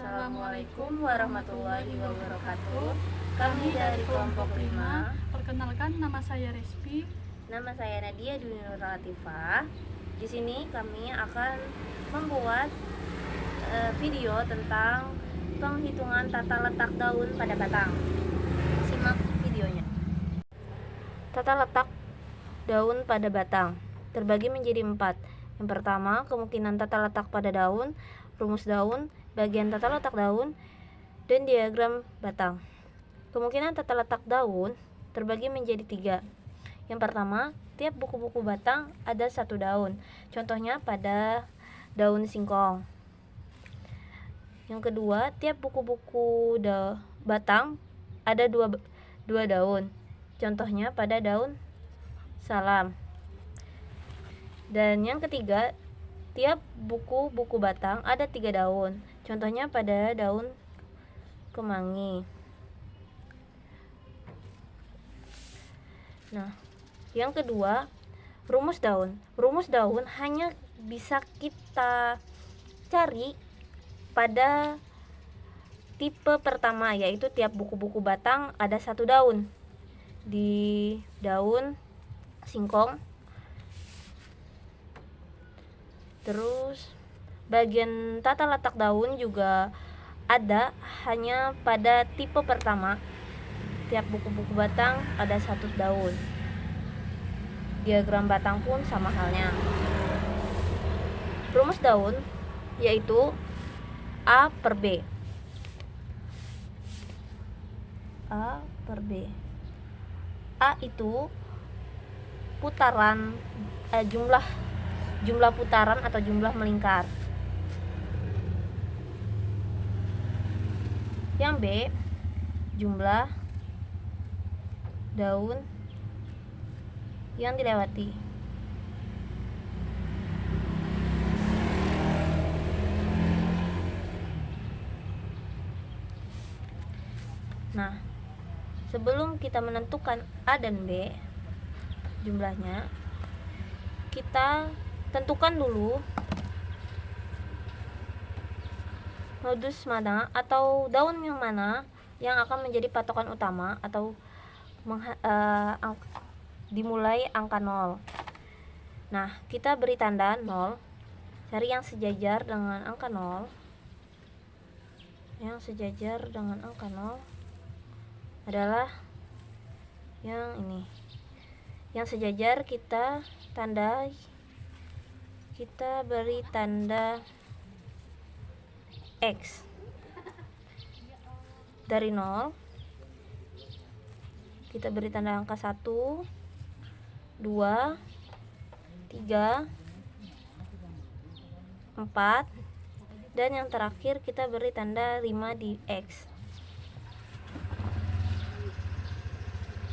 Assalamualaikum warahmatullahi wabarakatuh. Kami dari kelompok 5. Perkenalkan, nama saya Respi. Nama saya Nadia Dwi Nur Latifah. Di sini kami akan membuat video tentang penghitungan tata letak daun pada batang. Simak videonya. Tata letak daun pada batang terbagi menjadi 4. Yang pertama, kemungkinan tata letak pada daun, rumus daun, bagian tata letak daun, dan diagram batang. Kemungkinan tata letak daun terbagi menjadi 3. Yang pertama, tiap buku-buku batang ada 1 daun. Contohnya pada daun singkong. Yang kedua, tiap buku-buku batang ada 2 daun. Contohnya pada daun salam. Dan yang ketiga, tiap buku-buku batang ada 3 daun. Contohnya pada daun kemangi. Nah, yang kedua, rumus daun. Rumus daun hanya bisa kita cari pada tipe pertama, yaitu tiap buku-buku batang ada 1 daun. Di daun singkong. Terus bagian tata letak daun juga ada hanya pada tipe pertama. Tiap buku-buku batang ada 1 daun. Diagram batang pun sama halnya. Rumus daun yaitu A per B. A per B. A itu putaran, jumlah putaran atau jumlah melingkar. Yang B, jumlah daun yang dilewati. Nah, sebelum kita menentukan A dan B jumlahnya, kita tentukan dulu nodus mana atau daun yang mana yang akan menjadi patokan utama atau dimulai angka 0. Nah, kita beri tanda 0, cari yang sejajar dengan angka 0. Yang sejajar dengan angka 0 adalah yang ini. Yang sejajar kita beri tanda X. Dari 0 kita beri tanda angka 1, 2, 3, 4, dan yang terakhir kita beri tanda 5 di X.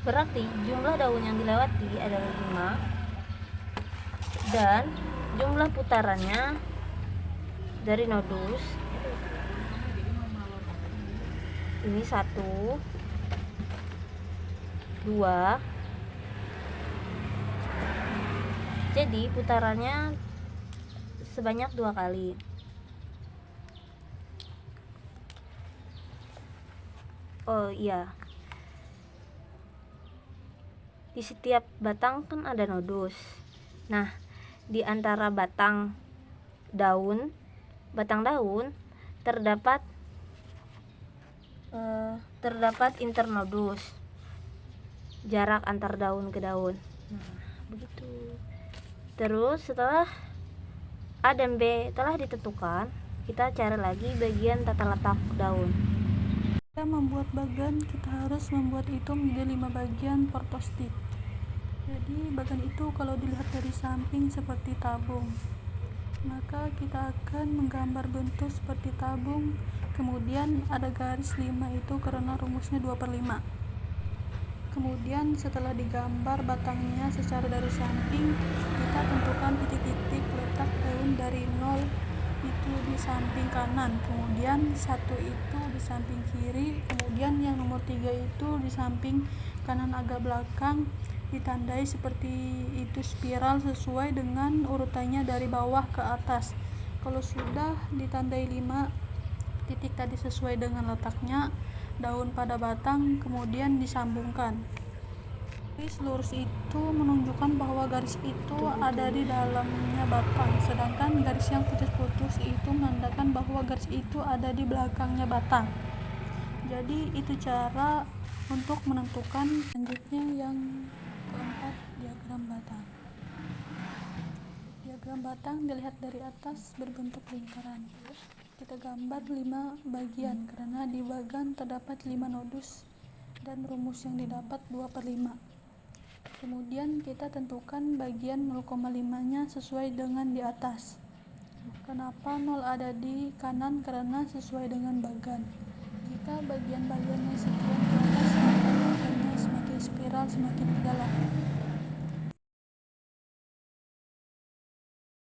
Berarti jumlah daun yang dilewati adalah 5 dan jumlah putarannya dari nodus ini 1, 2. Jadi putarannya sebanyak 2 kali. Oh iya, di setiap batang kan ada nodus. Nah, di antara batang daun terdapat internodus, jarak antar daun ke daun. Nah, begitu. Terus setelah A dan B telah ditentukan, kita cari lagi bagian tata letak daun. Kita membuat bagan, kita harus membuat itu menjadi 5 bagian per post-it. Jadi bagan itu kalau dilihat dari samping seperti tabung, maka kita akan menggambar bentuk seperti tabung. Kemudian ada garis 5 itu karena rumusnya 2/5. Kemudian setelah digambar batangnya secara dari samping, kita tentukan titik-titik letak daun dari 0 itu di samping kanan, kemudian 1 itu di samping kiri, kemudian yang nomor 3 itu di samping kanan agak belakang, ditandai seperti itu spiral sesuai dengan urutannya dari bawah ke atas. Kalau sudah ditandai 5 titik tadi sesuai dengan letaknya daun pada batang, kemudian disambungkan. Garis lurus itu menunjukkan bahwa garis itu ada di dalamnya batang, sedangkan garis yang putus-putus itu menandakan bahwa garis itu ada di belakangnya batang. Jadi itu cara untuk menentukan. Selanjutnya yang keempat, diagram batang. Diagram batang dilihat dari atas berbentuk lingkaran. Kita gambar 5 bagian karena di bagian terdapat 5 nodus dan rumus yang didapat 2/5. Kemudian kita tentukan bagian 0,5-nya sesuai dengan di atas. Kenapa 0 ada di kanan? Karena sesuai dengan bagan. Jika bagian-bagiannya sekian ke atas, maka bagannya semakin spiral, semakin ke dalam.